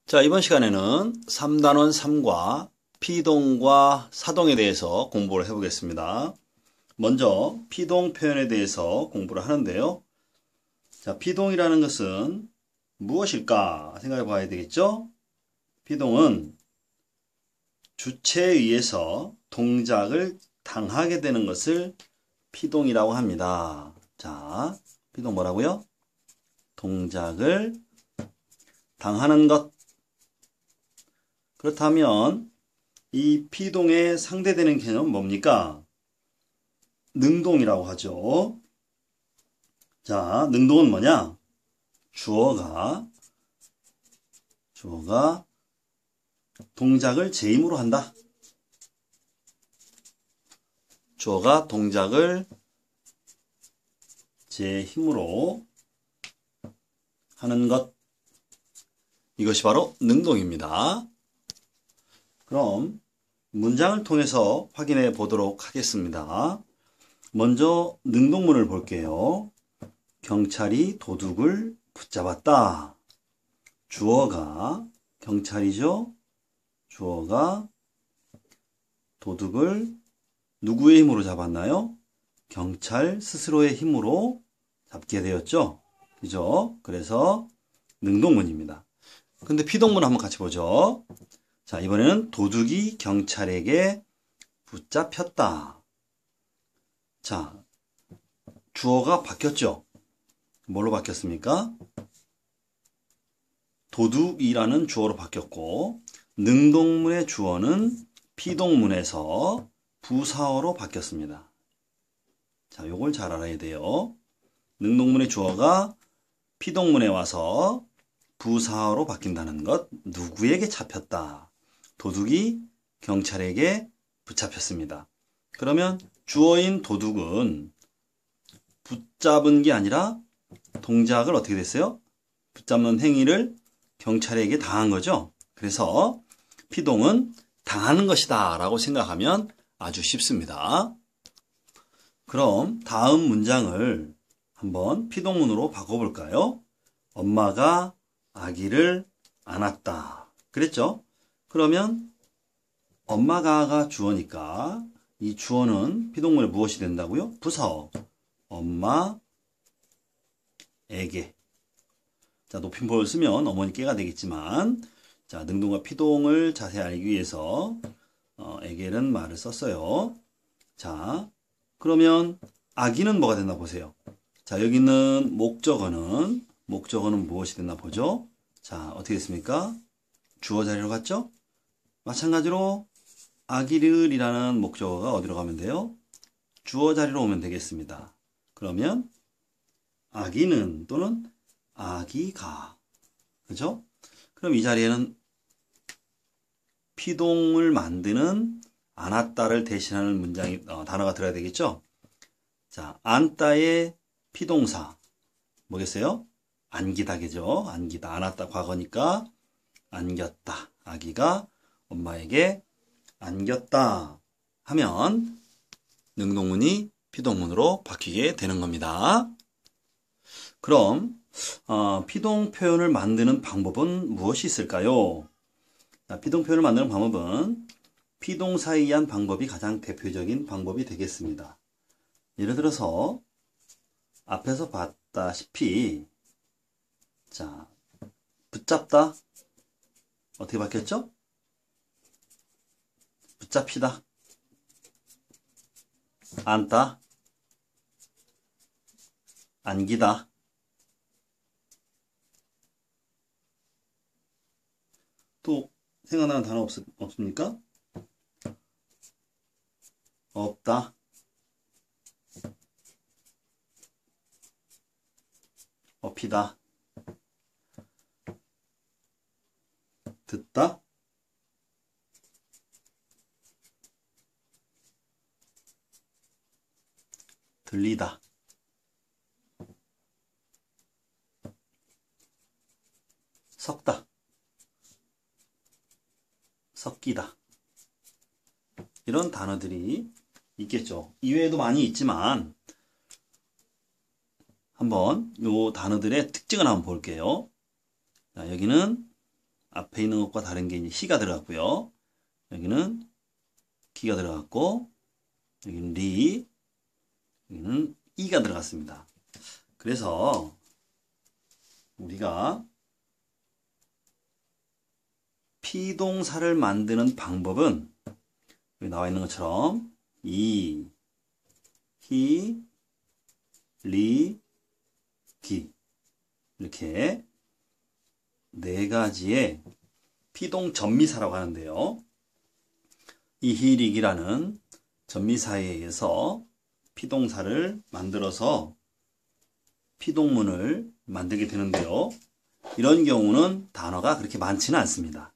자, 이번 시간에는 3단원 3과 피동과 사동에 대해서 공부를 해보겠습니다. 먼저 피동 표현에 대해서 공부를 하는데요. 자, 피동이라는 것은 무엇일까 생각해 봐야 되겠죠? 피동은 주체에 의해서 동작을 당하게 되는 것을 피동이라고 합니다. 자, 피동 뭐라고요? 동작을 당하는 것. 그렇다면 이 피동에 상대되는 개념은 뭡니까? 능동이라고 하죠. 자, 능동은 뭐냐? 주어가 동작을 제 힘으로 한다. 주어가 동작을 제 힘으로 하는 것. 이것이 바로 능동입니다. 그럼 문장을 통해서 확인해 보도록 하겠습니다. 먼저 능동문을 볼게요. 경찰이 도둑을 붙잡았다. 주어가 경찰이죠. 주어가 도둑을 누구의 힘으로 잡았나요? 경찰 스스로의 힘으로 잡게 되었죠. 그죠? 그래서 능동문입니다. 근데 피동문 한번 같이 보죠. 자, 이번에는 도둑이 경찰에게 붙잡혔다. 자, 주어가 바뀌었죠? 뭘로 바뀌었습니까? 도둑이라는 주어로 바뀌었고, 능동문의 주어는 피동문에서 부사어로 바뀌었습니다. 자, 요걸 잘 알아야 돼요. 능동문의 주어가 피동문에 와서 부사어로 바뀐다는 것. 누구에게 잡혔다. 도둑이 경찰에게 붙잡혔습니다. 그러면 주어인 도둑은 붙잡은 게 아니라 동작을 어떻게 됐어요? 붙잡는 행위를 경찰에게 당한 거죠. 그래서 피동은 당하는 것이다 라고 생각하면 아주 쉽습니다. 그럼 다음 문장을 한번 피동문으로 바꿔볼까요? 엄마가 아기를 안았다. 그랬죠? 그러면 엄마가가 주어니까 이 주어는 피동문에 무엇이 된다고요? 부사어. 엄마에게. 자, 높임표를 쓰면 어머니께가 되겠지만, 자, 능동과 피동을 자세히 알기 위해서 에게는 말을 썼어요. 자, 그러면 아기는 뭐가 됐나 보세요. 자, 여기 있는 목적어는 무엇이 됐나 보죠? 자, 어떻게 됐습니까? 주어 자리로 갔죠? 마찬가지로 아기를이라는 목적어가 어디로 가면 돼요? 주어 자리로 오면 되겠습니다. 그러면 아기는 또는 아기가. 그죠? 그럼 이 자리에는 피동을 만드는 안았다를 대신하는 문장이 단어가 들어야 되겠죠? 자, 안다의 피동사 뭐겠어요? 안기다겠죠? 안기다. 안았다 과거니까 안겼다. 아기가 엄마에게 안겼다 하면 능동문이 피동문으로 바뀌게 되는 겁니다. 그럼 피동 표현을 만드는 방법은 무엇이 있을까요? 자, 피동 표현을 만드는 방법은 피동사에 의한 방법이 가장 대표적인 방법이 되겠습니다. 예를 들어서 앞에서 봤다시피 자, 붙잡다 어떻게 바뀌었죠? 붙잡히다. 안다. 안기다. 또 생각나는 단어 없습니까? 없다. 업히다. 듣다. 들리다. 섞다. 섞이다. 이런 단어들이 있겠죠. 이외에도 많이 있지만 한번 요 단어들의 특징을 한번 볼게요. 자, 여기는 앞에 있는 것과 다른 게 이제 히가 들어갔고요. 여기는 기가 들어갔고, 여기는 리, 여기는 이가 들어갔습니다. 그래서 우리가 피동사를 만드는 방법은 여기 나와 있는 것처럼 이, 히, 리, 기 이렇게 네 가지의 피동 전미사라고 하는데요. 이, 히, 리, 기라는 전미사에 의해서 피동사를 만들어서 피동문을 만들게 되는데요. 이런 경우는 단어가 그렇게 많지는 않습니다.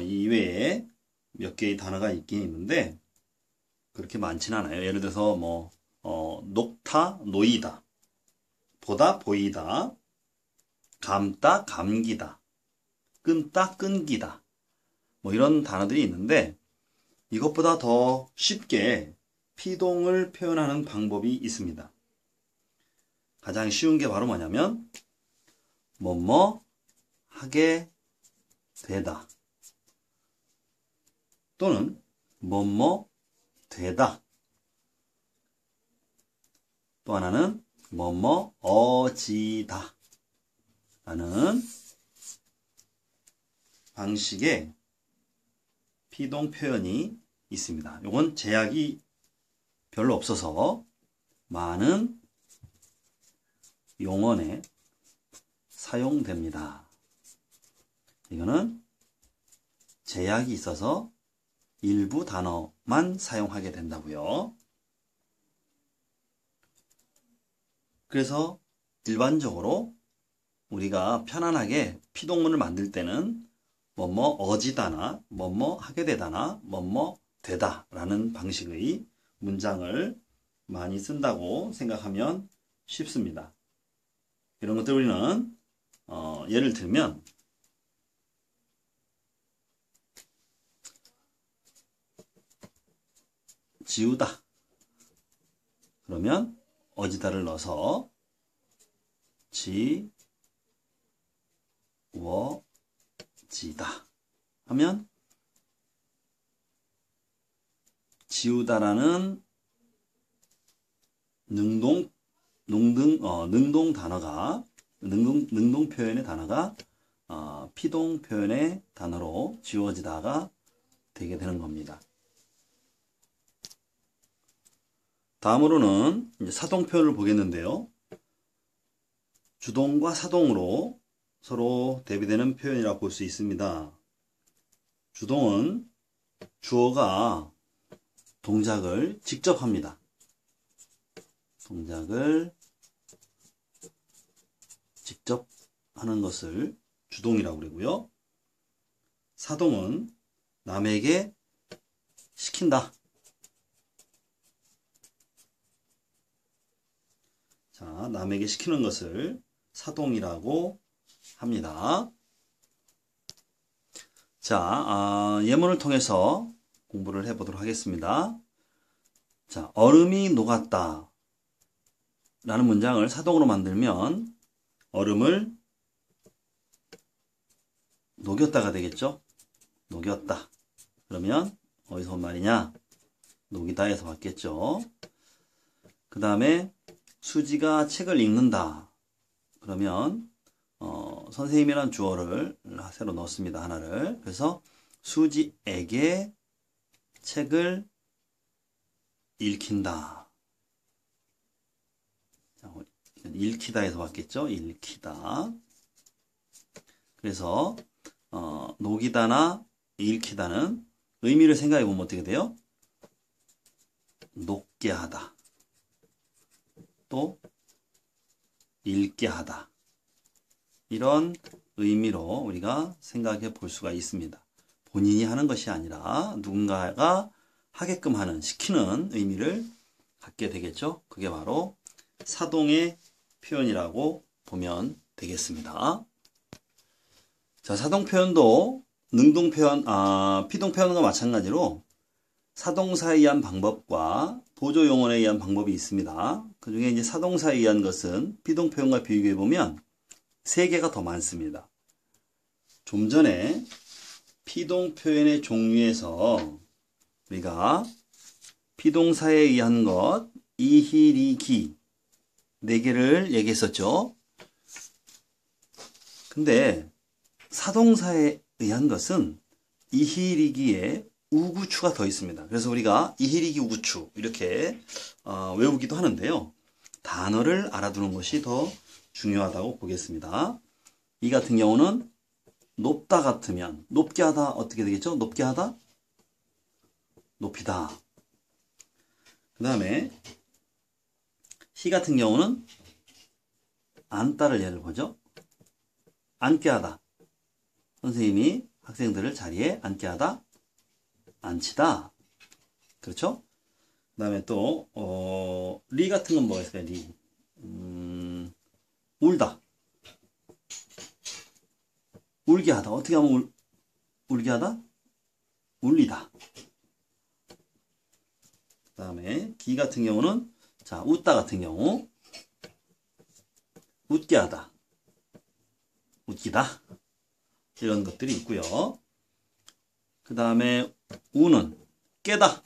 이외에 몇 개의 단어가 있긴 있는데 그렇게 많지는 않아요. 예를 들어서 녹다, 놓이다, 보다, 보이다, 감다, 감기다, 끊다, 끊기다 이런 단어들이 있는데 이것보다 더 쉽게 피동을 표현하는 방법이 있습니다. 가장 쉬운 게 바로 뭐냐면 뭐뭐 하게 되다 또는 뭐뭐 되다. 또 하나는 뭐뭐 어지다 라는 방식의 피동 표현이 있습니다. 이건 제약이 별로 없어서 많은 용언에 사용됩니다. 이거는 제약이 있어서 일부 단어만 사용하게 된다고요. 그래서 일반적으로 우리가 편안하게 피동문을 만들 때는 뭐뭐 어지다나 뭐뭐 하게 되다나 뭐뭐 되다 라는 방식의 문장을 많이 쓴다고 생각하면 쉽습니다. 이런 것들 우리는 예를 들면 지우다 그러면 어지다를 넣어서 지워지다 하면 지우다라는 능동 단어가 능동 표현의 단어가 피동 표현의 단어로 지워지다가 되게 되는 겁니다. 다음으로는 이제 사동 표현을 보겠는데요. 주동과 사동으로 서로 대비되는 표현이라고 볼 수 있습니다. 주동은 주어가 동작을 직접 합니다. 동작을 직접 하는 것을 주동이라고 그러고요. 사동은 남에게 시킨다. 자, 남에게 시키는 것을 사동이라고 합니다. 자, 예문을 통해서 공부를 해보도록 하겠습니다. 자, 얼음이 녹았다 라는 문장을 사동으로 만들면 얼음을 녹였다가 되겠죠? 녹였다. 그러면 어디서 온 말이냐? 녹이다에서 왔겠죠? 그 다음에 수지가 책을 읽는다. 그러면 선생님이란 주어를 새로 넣습니다. 하나를. 그래서 수지에게 책을 읽힌다. 읽히다에서 왔겠죠? 읽히다. 그래서 녹이다나 읽히다는 의미를 생각해 보면 어떻게 돼요? 녹게 하다. 또 읽게 하다. 이런 의미로 우리가 생각해 볼 수가 있습니다. 본인이 하는 것이 아니라 누군가가 하게끔 하는, 시키는 의미를 갖게 되겠죠. 그게 바로 사동의 표현이라고 보면 되겠습니다. 자, 사동 표현도 능동 표현, 피동 표현과 마찬가지로 사동사에 의한 방법과 보조 용언에 의한 방법이 있습니다. 그 중에 이제 사동사에 의한 것은 피동 표현과 비교해 보면 3개가 더 많습니다. 좀 전에 피동 표현의 종류에서 우리가 피동사에 의한 것, 이희리기 4개를 얘기했었죠. 근데 사동사에 의한 것은 이희리기에 우구추가 더 있습니다. 그래서 우리가 이희리기 우구추 이렇게 외우기도 하는데요. 단어를 알아두는 것이 더 중요하다고 보겠습니다. 이 같은 경우는 높다 같으면 높게 하다 어떻게 되겠죠? 높게 하다 높이다. 그 다음에 시 같은 경우는 앉다를 예를 보죠. 앉게 하다. 선생님이 학생들을 자리에 앉게 하다. 앉히다. 그렇죠? 그 다음에 또 리 같은 건 뭐가 있을까요? 리. 울다. 울게 하다. 어떻게 하면 울게 하다? 울리다. 그 다음에 기 같은 경우는 자 웃다 같은 경우 웃게 하다. 웃기다. 이런 것들이 있고요. 그 다음에 우는 깨다.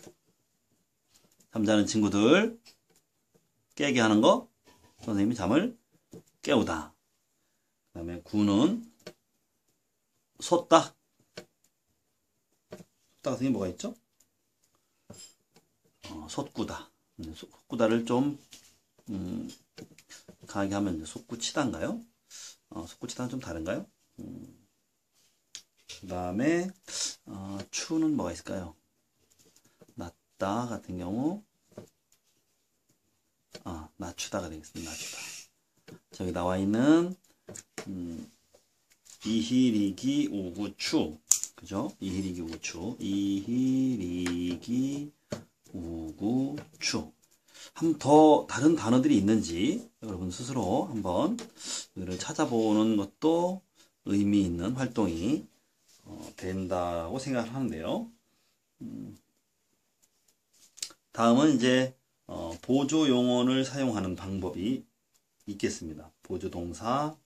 잠자는 친구들 깨게 하는 거 선생님이 잠을 깨우다. 그 다음에 구는 솟다. 솟다 같은 게 뭐가 있죠? 솟구다. 솟구다를 좀 강하게 하면 솟구치다인가요? 솟구치다는 좀 다른가요? 그 다음에 추는 뭐가 있을까요? 낮다 같은 경우 낮추다가 되겠습니다. 낮추다. 저기 나와 있는 이희리기 우구추 그죠? 이희리기 우구추 이희리기 우구추 한 더 다른 단어들이 있는지 여러분 스스로 한번 이를 찾아보는 것도 의미 있는 활동이 된다고 생각을 하는데요. 다음은 이제 보조 용언을 사용하는 방법이 있겠습니다. 보조 동사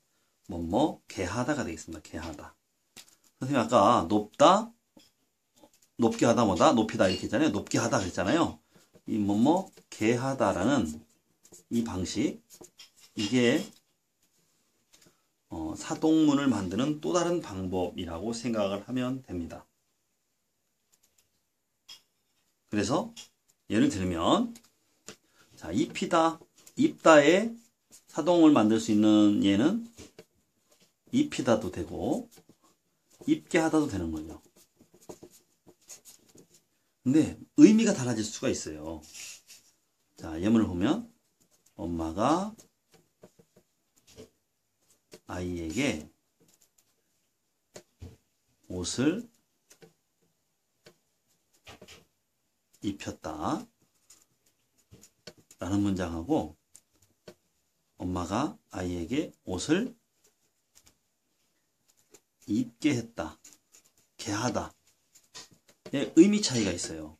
뭐뭐 개하다가 되겠습니다. 개하다. 선생님 아까 높다, 높게 하다 뭐다, 높이다 이렇게 했잖아요. 높게 하다 그랬잖아요. 이 뭐뭐 개하다라는 이 방식 이게 사동문을 만드는 또 다른 방법이라고 생각을 하면 됩니다. 그래서 예를 들면 자 입히다, 입다에 사동을 만들 수 있는 예는 입히다도 되고 입게 하다도 되는 거죠. 근데 의미가 달라질 수가 있어요. 자 예문을 보면 엄마가 아이에게 옷을 입혔다 라는 문장하고 엄마가 아이에게 옷을 입게 했다, 개하다 의 의미 차이가 있어요.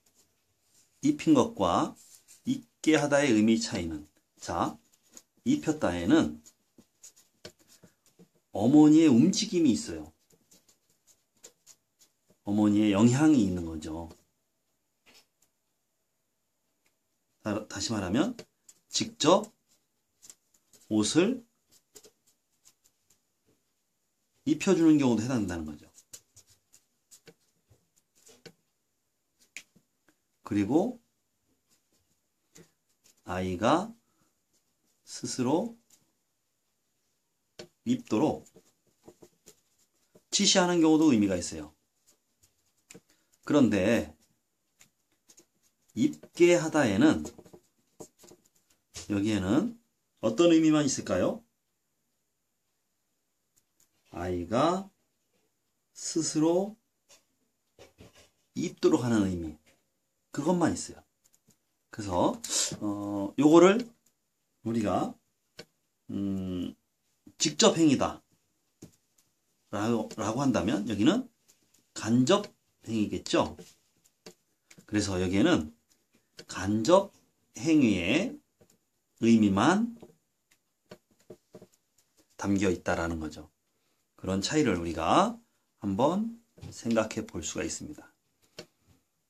입힌 것과 입게 하다의 의미 차이는 자 입혔다에는 어머니의 움직임이 있어요. 어머니의 영향이 있는 거죠. 다시 말하면 직접 옷을 입혀주는 경우도 해당된다는 거죠. 그리고 아이가 스스로 입도록 지시하는 경우도 의미가 있어요. 그런데 입게 하다에는 여기에는 어떤 의미만 있을까요? 아이가 스스로 입도록 하는 의미 그것만 있어요. 그래서 요거를 우리가 직접 행위다 라고 한다면 여기는 간접 행위겠죠. 그래서 여기에는 간접 행위의 의미만 담겨 있다라는 거죠. 그런 차이를 우리가 한번 생각해 볼 수가 있습니다.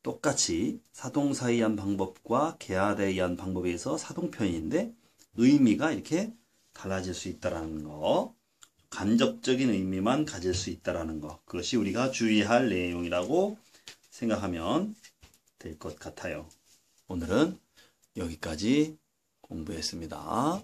똑같이 사동사에 의한 방법과 계하대에 의한 방법에 의해서 사동표현인데 의미가 이렇게 달라질 수 있다는 거, 간접적인 의미만 가질 수 있다는 거, 그것이 우리가 주의할 내용이라고 생각하면 될 것 같아요. 오늘은 여기까지 공부했습니다.